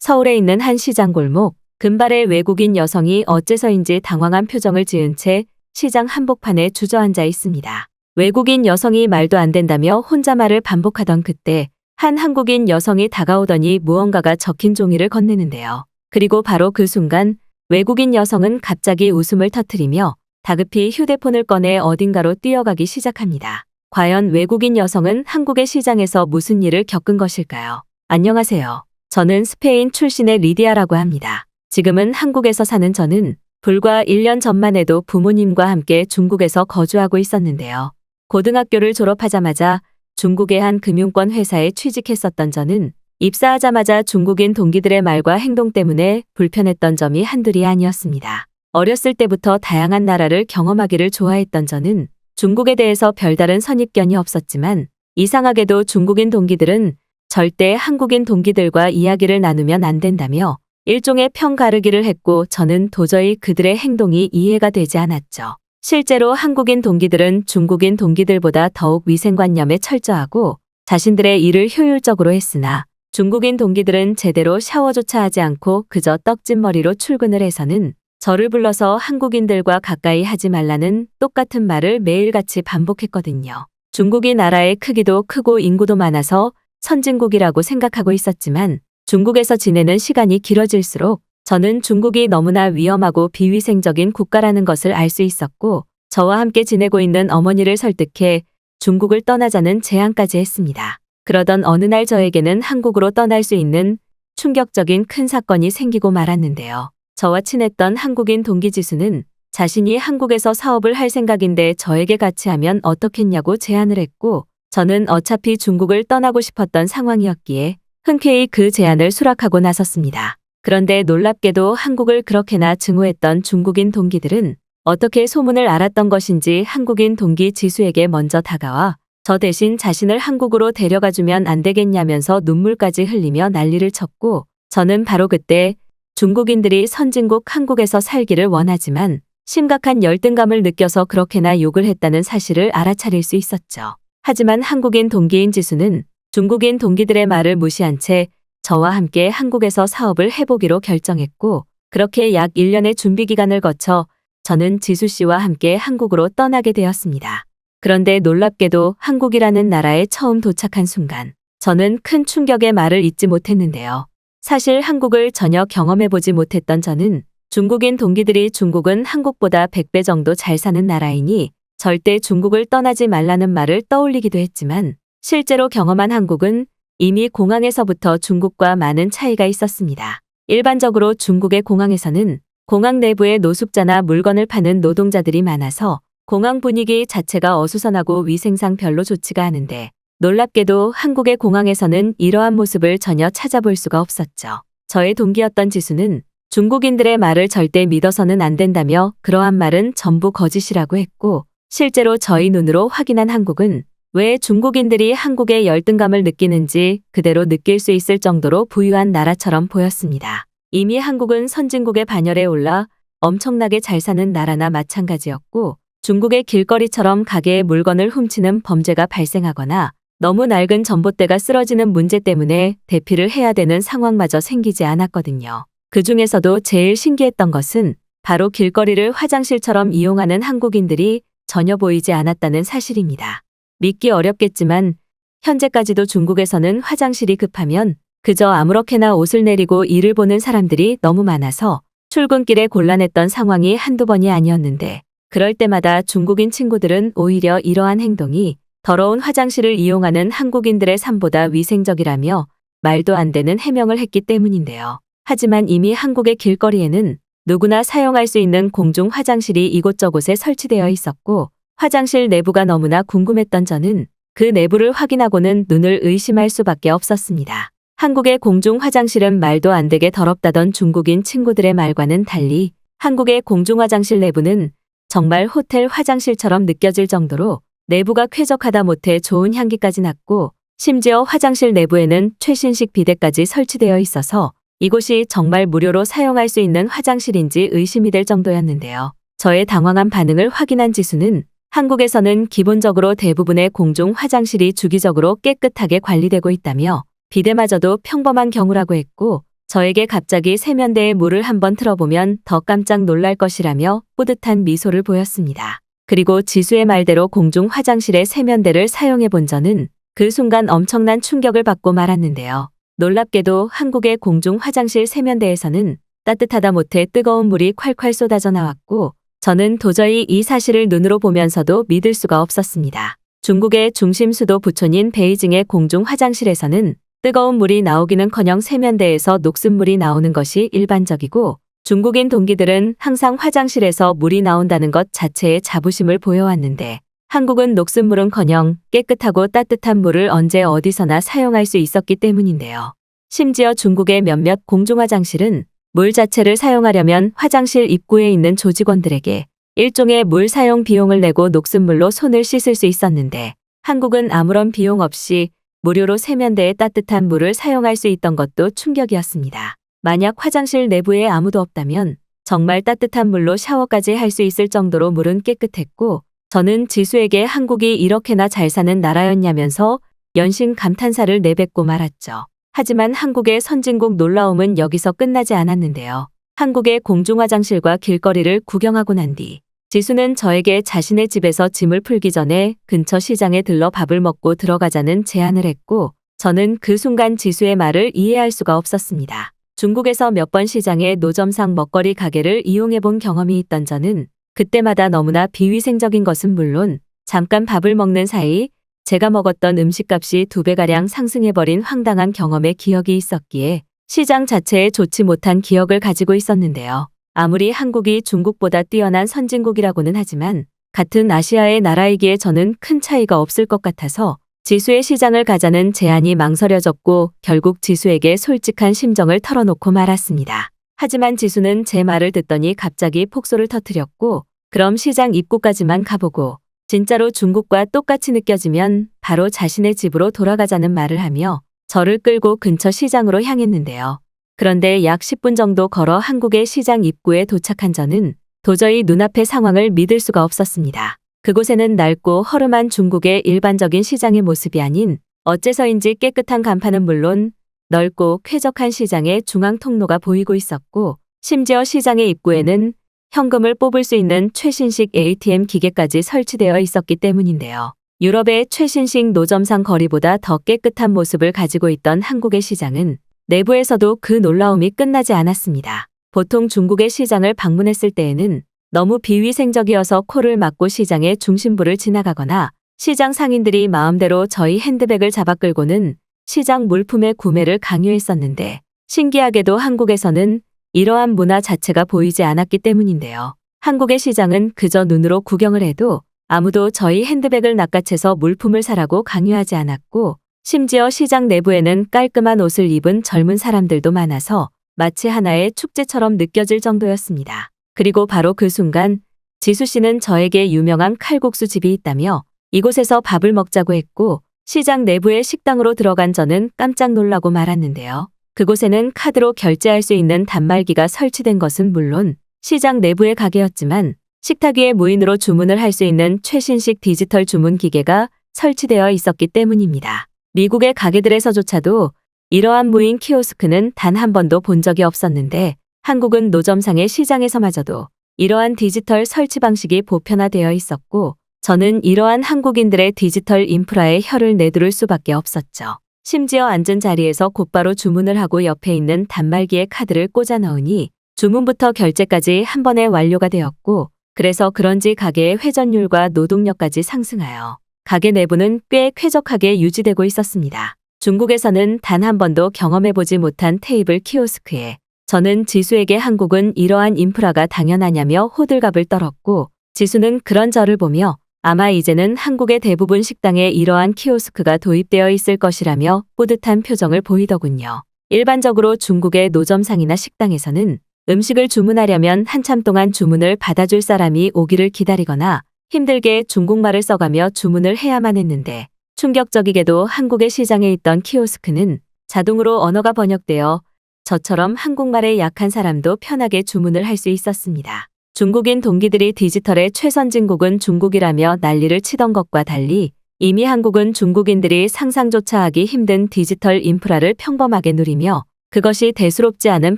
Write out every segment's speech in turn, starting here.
서울에 있는 한 시장 골목, 금발의 외국인 여성이 어째서인지 당황한 표정을 지은 채 시장 한복판에 주저앉아 있습니다. 외국인 여성이 말도 안 된다며 혼자 말을 반복하던 그때 한 한국인 여성이 다가오더니 무언가가 적힌 종이를 건네는데요. 그리고 바로 그 순간 외국인 여성은 갑자기 웃음을 터뜨리며 다급히 휴대폰을 꺼내 어딘가로 뛰어가기 시작합니다. 과연 외국인 여성은 한국의 시장에서 무슨 일을 겪은 것일까요? 안녕하세요. 저는 스페인 출신의 리디아라고 합니다. 지금은 한국에서 사는 저는 불과 1년 전만 해도 부모님과 함께 중국에서 거주하고 있었는데요. 고등학교를 졸업하자마자 중국의 한 금융권 회사에 취직했었던 저는 입사하자마자 중국인 동기들의 말과 행동 때문에 불편했던 점이 한둘이 아니었습니다. 어렸을 때부터 다양한 나라를 경험하기를 좋아했던 저는 중국에 대해서 별다른 선입견이 없었지만 이상하게도 중국인 동기들은 절대 한국인 동기들과 이야기를 나누면 안 된다며 일종의 평가르기를 했고 저는 도저히 그들의 행동이 이해가 되지 않았죠. 실제로 한국인 동기들은 중국인 동기들보다 더욱 위생관념에 철저하고 자신들의 일을 효율적으로 했으나 중국인 동기들은 제대로 샤워조차 하지 않고 그저 떡진 머리로 출근을 해서는 저를 불러서 한국인들과 가까이 하지 말라는 똑같은 말을 매일같이 반복했거든요. 중국이 나라의 크기도 크고 인구도 많아서 선진국이라고 생각하고 있었지만 중국에서 지내는 시간이 길어질수록 저는 중국이 너무나 위험하고 비위생적인 국가라는 것을 알 수 있었고 저와 함께 지내고 있는 어머니를 설득해 중국을 떠나자는 제안까지 했습니다. 그러던 어느 날 저에게는 한국으로 떠날 수 있는 충격적인 큰 사건이 생기고 말았는데요. 저와 친했던 한국인 동기 지수는 자신이 한국에서 사업을 할 생각인데 저에게 같이 하면 어떻겠냐고 제안을 했고 저는 어차피 중국을 떠나고 싶었던 상황이었기에 흔쾌히 그 제안을 수락하고 나섰습니다. 그런데 놀랍게도 한국을 그렇게나 증오했던 중국인 동기들은 어떻게 소문을 알았던 것인지 한국인 동기 지수에게 먼저 다가와 저 대신 자신을 한국으로 데려가주면 안 되겠냐면서 눈물까지 흘리며 난리를 쳤고 저는 바로 그때 중국인들이 선진국 한국에서 살기를 원하지만 심각한 열등감을 느껴서 그렇게나 욕을 했다는 사실을 알아차릴 수 있었죠. 하지만 한국인 동기인 지수는 중국인 동기들의 말을 무시한 채 저와 함께 한국에서 사업을 해보기로 결정했고 그렇게 약 1년의 준비 기간을 거쳐 저는 지수 씨와 함께 한국으로 떠나게 되었습니다. 그런데 놀랍게도 한국이라는 나라에 처음 도착한 순간 저는 큰 충격의 말을 잊지 못했는데요. 사실 한국을 전혀 경험해보지 못했던 저는 중국인 동기들이 중국은 한국보다 100배 정도 잘 사는 나라이니 절대 중국을 떠나지 말라는 말을 떠올리기도 했지만 실제로 경험한 한국은 이미 공항에서부터 중국과 많은 차이가 있었습니다. 일반적으로 중국의 공항에서는 공항 내부에 노숙자나 물건을 파는 노동자들이 많아서 공항 분위기 자체가 어수선하고 위생상 별로 좋지가 않은데 놀랍게도 한국의 공항에서는 이러한 모습을 전혀 찾아볼 수가 없었죠. 저의 동기였던 지수는 중국인들의 말을 절대 믿어서는 안 된다며 그러한 말은 전부 거짓이라고 했고 실제로 저희 눈으로 확인한 한국은 왜 중국인들이 한국의 열등감을 느끼는지 그대로 느낄 수 있을 정도로 부유한 나라처럼 보였습니다. 이미 한국은 선진국의 반열에 올라 엄청나게 잘 사는 나라나 마찬가지였고 중국의 길거리처럼 가게의 물건을 훔치는 범죄가 발생하거나 너무 낡은 전봇대가 쓰러지는 문제 때문에 대피를 해야 되는 상황마저 생기지 않았거든요. 그 중에서도 제일 신기했던 것은 바로 길거리를 화장실처럼 이용하는 한국인들이 전혀 보이지 않았다는 사실입니다. 믿기 어렵겠지만 현재까지도 중국에서는 화장실이 급하면 그저 아무렇게나 옷을 내리고 일을 보는 사람들이 너무 많아서 출근길에 곤란했던 상황이 한두 번이 아니었는데 그럴 때마다 중국인 친구들은 오히려 이러한 행동이 더러운 화장실을 이용하는 한국인들의 삶보다 위생적이라며 말도 안 되는 해명을 했기 때문인데요. 하지만 이미 한국의 길거리에는 누구나 사용할 수 있는 공중 화장실이 이곳저곳에 설치되어 있었고 화장실 내부가 너무나 궁금했던 저는 그 내부를 확인하고는 눈을 의심할 수밖에 없었습니다. 한국의 공중 화장실은 말도 안 되게 더럽다던 중국인 친구들의 말과는 달리 한국의 공중 화장실 내부는 정말 호텔 화장실처럼 느껴질 정도로 내부가 쾌적하다 못해 좋은 향기까지 났고 심지어 화장실 내부에는 최신식 비데까지 설치되어 있어서 이곳이 정말 무료로 사용할 수 있는 화장실인지 의심이 될 정도였는데요. 저의 당황한 반응을 확인한 지수는 한국에서는 기본적으로 대부분의 공중 화장실이 주기적으로 깨끗하게 관리되고 있다며 비데마저도 평범한 경우라고 했고 저에게 갑자기 세면대에 물을 한번 틀어보면 더 깜짝 놀랄 것이라며 뿌듯한 미소를 보였습니다. 그리고 지수의 말대로 공중 화장실의 세면대를 사용해 본 저는 그 순간 엄청난 충격을 받고 말았는데요. 놀랍게도 한국의 공중 화장실 세면대에서는 따뜻하다 못해 뜨거운 물이 콸콸 쏟아져 나왔고 저는 도저히 이 사실을 눈으로 보면서도 믿을 수가 없었습니다. 중국의 중심 수도 부촌인 베이징의 공중 화장실에서는 뜨거운 물이 나오기는커녕 세면대에서 녹슨 물이 나오는 것이 일반적이고 중국인 동기들은 항상 화장실에서 물이 나온다는 것 자체에 자부심을 보여왔는데 한국은 녹슨 물은커녕 깨끗하고 따뜻한 물을 언제 어디서나 사용할 수 있었기 때문인데요. 심지어 중국의 몇몇 공중화장실은 물 자체를 사용하려면 화장실 입구에 있는 조직원들에게 일종의 물 사용 비용을 내고 녹슨 물로 손을 씻을 수 있었는데 한국은 아무런 비용 없이 무료로 세면대에 따뜻한 물을 사용할 수 있던 것도 충격이었습니다. 만약 화장실 내부에 아무도 없다면 정말 따뜻한 물로 샤워까지 할 수 있을 정도로 물은 깨끗했고 저는 지수에게 한국이 이렇게나 잘 사는 나라였냐면서 연신 감탄사를 내뱉고 말았죠. 하지만 한국의 선진국 놀라움은 여기서 끝나지 않았는데요. 한국의 공중화장실과 길거리를 구경하고 난 뒤 지수는 저에게 자신의 집에서 짐을 풀기 전에 근처 시장에 들러 밥을 먹고 들어가자는 제안을 했고 저는 그 순간 지수의 말을 이해할 수가 없었습니다. 중국에서 몇 번 시장의 노점상 먹거리 가게를 이용해 본 경험이 있던 저는 그때마다 너무나 비위생적인 것은 물론 잠깐 밥을 먹는 사이 제가 먹었던 음식값이 2배가량 상승해버린 황당한 경험의 기억이 있었기에 시장 자체에 좋지 못한 기억을 가지고 있었는데요. 아무리 한국이 중국보다 뛰어난 선진국이라고는 하지만 같은 아시아의 나라이기에 저는 큰 차이가 없을 것 같아서 지수의 시장을 가자는 제안이 망설여졌고 결국 지수에게 솔직한 심정을 털어놓고 말았습니다. 하지만 지수는 제 말을 듣더니 갑자기 폭소를 터뜨렸고 그럼 시장 입구까지만 가보고 진짜로 중국과 똑같이 느껴지면 바로 자신의 집으로 돌아가자는 말을 하며 저를 끌고 근처 시장으로 향했는데요. 그런데 약 10분 정도 걸어 한국의 시장 입구에 도착한 저는 도저히 눈앞의 상황을 믿을 수가 없었습니다. 그곳에는 낡고 허름한 중국의 일반적인 시장의 모습이 아닌 어째서인지 깨끗한 간판은 물론 넓고 쾌적한 시장의 중앙 통로가 보이고 있었고 심지어 시장의 입구에는 현금을 뽑을 수 있는 최신식 ATM 기계까지 설치되어 있었기 때문인데요. 유럽의 최신식 노점상 거리보다 더 깨끗한 모습을 가지고 있던 한국의 시장은 내부에서도 그 놀라움이 끝나지 않았습니다. 보통 중국의 시장을 방문했을 때에는 너무 비위생적이어서 코를 막고 시장의 중심부를 지나가거나 시장 상인들이 마음대로 저희 핸드백을 잡아 끌고는 시장 물품의 구매를 강요했었는데 신기하게도 한국에서는 이러한 문화 자체가 보이지 않았기 때문인데요. 한국의 시장은 그저 눈으로 구경을 해도 아무도 저희 핸드백을 낚아채서 물품을 사라고 강요하지 않았고 심지어 시장 내부에는 깔끔한 옷을 입은 젊은 사람들도 많아서 마치 하나의 축제처럼 느껴질 정도였습니다. 그리고 바로 그 순간 지수 씨는 저에게 유명한 칼국수 집이 있다며 이곳에서 밥을 먹자고 했고 시장 내부의 식당으로 들어간 저는 깜짝 놀라고 말았는데요. 그곳에는 카드로 결제할 수 있는 단말기가 설치된 것은 물론 시장 내부의 가게였지만 식탁 위에 무인으로 주문을 할 수 있는 최신식 디지털 주문 기계가 설치되어 있었기 때문입니다. 미국의 가게들에서조차도 이러한 무인 키오스크는 단 한 번도 본 적이 없었는데 한국은 노점상의 시장에서마저도 이러한 디지털 설치 방식이 보편화되어 있었고 저는 이러한 한국인들의 디지털 인프라에 혀를 내두를 수밖에 없었죠. 심지어 앉은 자리에서 곧바로 주문을 하고 옆에 있는 단말기에 카드를 꽂아 넣으니 주문부터 결제까지 한 번에 완료가 되었고 그래서 그런지 가게의 회전율과 노동력까지 상승하여 가게 내부는 꽤 쾌적하게 유지되고 있었습니다. 중국에서는 단 한 번도 경험해보지 못한 테이블 키오스크에 저는 지수에게 한국은 이러한 인프라가 당연하냐며 호들갑을 떨었고 지수는 그런 저를 보며 아마 이제는 한국의 대부분 식당에 이러한 키오스크가 도입되어 있을 것이라며 뿌듯한 표정을 보이더군요. 일반적으로 중국의 노점상이나 식당에서는 음식을 주문하려면 한참 동안 주문을 받아줄 사람이 오기를 기다리거나 힘들게 중국말을 써가며 주문을 해야만 했는데 충격적이게도 한국의 시장에 있던 키오스크는 자동으로 언어가 번역되어 저처럼 한국말에 약한 사람도 편하게 주문을 할 수 있었습니다. 중국인 동기들이 디지털의 최선진국은 중국이라며 난리를 치던 것과 달리 이미 한국은 중국인들이 상상조차 하기 힘든 디지털 인프라를 평범하게 누리며 그것이 대수롭지 않은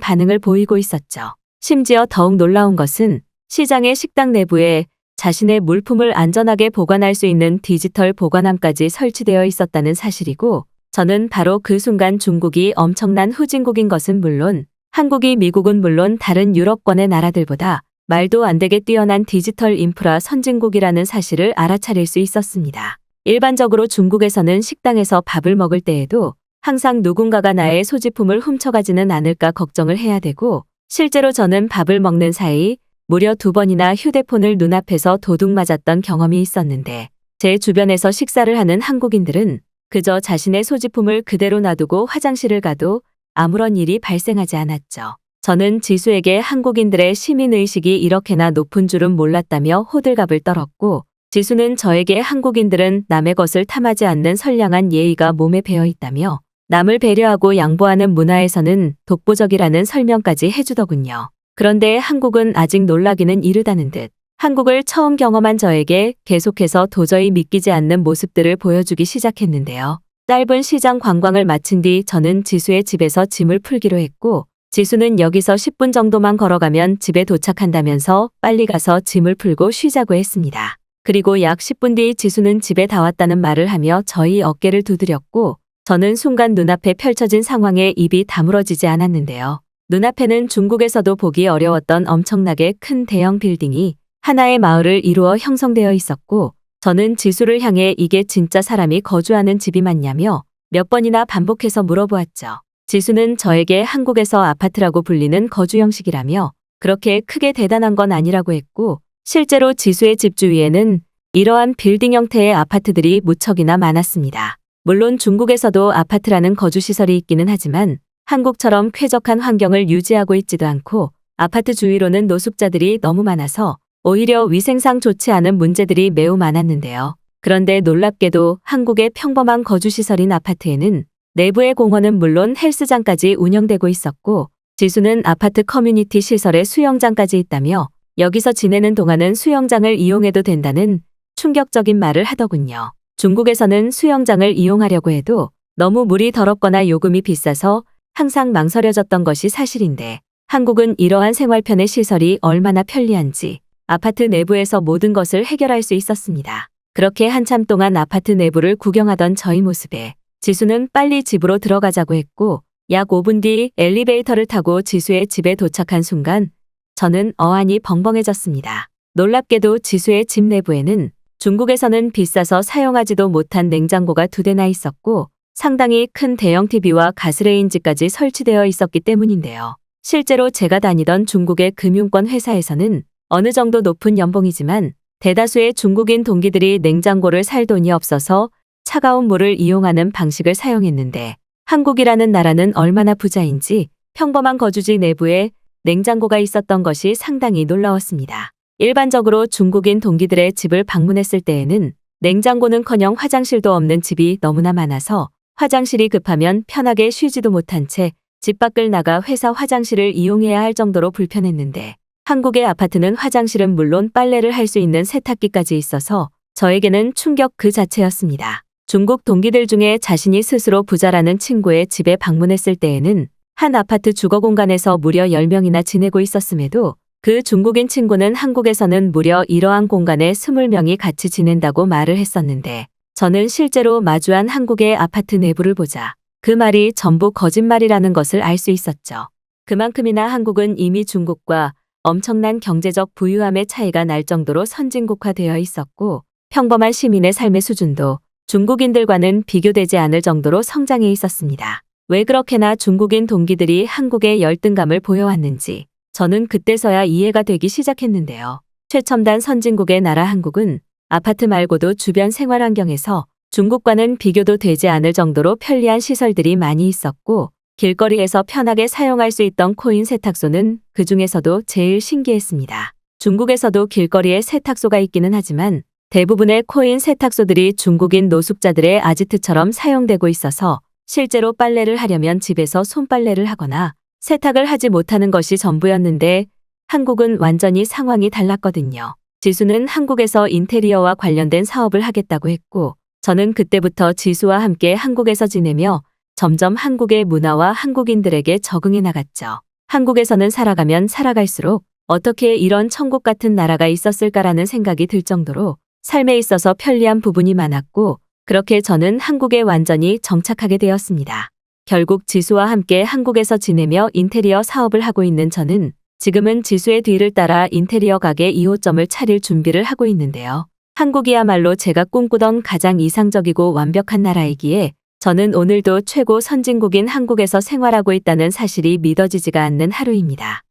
반응을 보이고 있었죠. 심지어 더욱 놀라운 것은 시장의 식당 내부에 자신의 물품을 안전하게 보관할 수 있는 디지털 보관함까지 설치되어 있었다는 사실이고, 저는 바로 그 순간 중국이 엄청난 후진국인 것은 물론 한국이 미국은 물론 다른 유럽권의 나라들보다 말도 안 되게 뛰어난 디지털 인프라 선진국이라는 사실을 알아차릴 수 있었습니다. 일반적으로 중국에서는 식당에서 밥을 먹을 때에도 항상 누군가가 나의 소지품을 훔쳐가지는 않을까 걱정을 해야 되고, 실제로 저는 밥을 먹는 사이 무려 2번이나 휴대폰을 눈앞에서 도둑 맞았던 경험이 있었는데, 제 주변에서 식사를 하는 한국인들은 그저 자신의 소지품을 그대로 놔두고 화장실을 가도 아무런 일이 발생하지 않았죠. 저는 지수에게 한국인들의 시민의식이 이렇게나 높은 줄은 몰랐다며 호들갑을 떨었고, 지수는 저에게 한국인들은 남의 것을 탐하지 않는 선량한 예의가 몸에 배어 있다며 남을 배려하고 양보하는 문화에서는 독보적이라는 설명까지 해주더군요. 그런데 한국은 아직 놀라기는 이르다는 듯 한국을 처음 경험한 저에게 계속해서 도저히 믿기지 않는 모습들을 보여주기 시작했는데요. 짧은 시장 관광을 마친 뒤 저는 지수의 집에서 짐을 풀기로 했고, 지수는 여기서 10분 정도만 걸어가면 집에 도착한다면서 빨리 가서 짐을 풀고 쉬자고 했습니다. 그리고 약 10분 뒤 지수는 집에 다 왔다는 말을 하며 저희 어깨를 두드렸고, 저는 순간 눈앞에 펼쳐진 상황에 입이 다물어지지 않았는데요. 눈앞에는 중국에서도 보기 어려웠던 엄청나게 큰 대형 빌딩이 하나의 마을을 이루어 형성되어 있었고, 저는 지수를 향해 이게 진짜 사람이 거주하는 집이 맞냐며 몇 번이나 반복해서 물어보았죠. 지수는 저에게 한국에서 아파트라고 불리는 거주 형식이라며 그렇게 크게 대단한 건 아니라고 했고, 실제로 지수의 집 주위에는 이러한 빌딩 형태의 아파트들이 무척이나 많았습니다. 물론 중국에서도 아파트라는 거주시설이 있기는 하지만 한국처럼 쾌적한 환경을 유지하고 있지도 않고, 아파트 주위로는 노숙자들이 너무 많아서 오히려 위생상 좋지 않은 문제들이 매우 많았는데요. 그런데 놀랍게도 한국의 평범한 거주시설인 아파트에는 내부의 공원은 물론 헬스장까지 운영되고 있었고, 지수는 아파트 커뮤니티 시설에 수영장까지 있다며 여기서 지내는 동안은 수영장을 이용해도 된다는 충격적인 말을 하더군요. 중국에서는 수영장을 이용하려고 해도 너무 물이 더럽거나 요금이 비싸서 항상 망설여졌던 것이 사실인데, 한국은 이러한 생활편의 시설이 얼마나 편리한지 아파트 내부에서 모든 것을 해결할 수 있었습니다. 그렇게 한참 동안 아파트 내부를 구경하던 저희 모습에 지수는 빨리 집으로 들어가자고 했고, 약 5분 뒤 엘리베이터를 타고 지수의 집에 도착한 순간 저는 어안이 벙벙해졌습니다. 놀랍게도 지수의 집 내부에는 중국에서는 비싸서 사용하지도 못한 냉장고가 2대나 있었고, 상당히 큰 대형 TV와 가스레인지까지 설치되어 있었기 때문인데요. 실제로 제가 다니던 중국의 금융권 회사에서는 어느 정도 높은 연봉이지만 대다수의 중국인 동기들이 냉장고를 살 돈이 없어서 차가운 물을 이용하는 방식을 사용했는데, 한국이라는 나라는 얼마나 부자인지 평범한 거주지 내부에 냉장고가 있었던 것이 상당히 놀라웠습니다. 일반적으로 중국인 동기들의 집을 방문했을 때에는 냉장고는커녕 화장실도 없는 집이 너무나 많아서 화장실이 급하면 편하게 쉬지도 못한 채 집 밖을 나가 회사 화장실을 이용해야 할 정도로 불편했는데, 한국의 아파트는 화장실은 물론 빨래를 할 수 있는 세탁기까지 있어서 저에게는 충격 그 자체였습니다. 중국 동기들 중에 자신이 스스로 부자라는 친구의 집에 방문했을 때에는 한 아파트 주거 공간에서 무려 10명이나 지내고 있었음에도 그 중국인 친구는 한국에서는 무려 이러한 공간에 20명이 같이 지낸다고 말을 했었는데, 저는 실제로 마주한 한국의 아파트 내부를 보자 그 말이 전부 거짓말이라는 것을 알 수 있었죠. 그만큼이나 한국은 이미 중국과 엄청난 경제적 부유함의 차이가 날 정도로 선진국화되어 있었고, 평범한 시민의 삶의 수준도 중국인들과는 비교되지 않을 정도로 성장해 있었습니다. 왜 그렇게나 중국인 동기들이 한국의 열등감을 보여왔는지 저는 그때서야 이해가 되기 시작했는데요. 최첨단 선진국의 나라 한국은 아파트 말고도 주변 생활 환경에서 중국과는 비교도 되지 않을 정도로 편리한 시설들이 많이 있었고, 길거리에서 편하게 사용할 수 있던 코인 세탁소는 그 중에서도 제일 신기했습니다. 중국에서도 길거리에 세탁소가 있기는 하지만 대부분의 코인 세탁소들이 중국인 노숙자들의 아지트처럼 사용되고 있어서 실제로 빨래를 하려면 집에서 손빨래를 하거나 세탁을 하지 못하는 것이 전부였는데, 한국은 완전히 상황이 달랐거든요. 지수는 한국에서 인테리어와 관련된 사업을 하겠다고 했고, 저는 그때부터 지수와 함께 한국에서 지내며 점점 한국의 문화와 한국인들에게 적응해 나갔죠. 한국에서는 살아가면 살아갈수록 어떻게 이런 천국 같은 나라가 있었을까라는 생각이 들 정도로 삶에 있어서 편리한 부분이 많았고, 그렇게 저는 한국에 완전히 정착하게 되었습니다. 결국 지수와 함께 한국에서 지내며 인테리어 사업을 하고 있는 저는 지금은 지수의 뒤를 따라 인테리어 가게 2호점을 차릴 준비를 하고 있는데요. 한국이야말로 제가 꿈꾸던 가장 이상적이고 완벽한 나라이기에 저는 오늘도 최고 선진국인 한국에서 생활하고 있다는 사실이 믿어지지가 않는 하루입니다.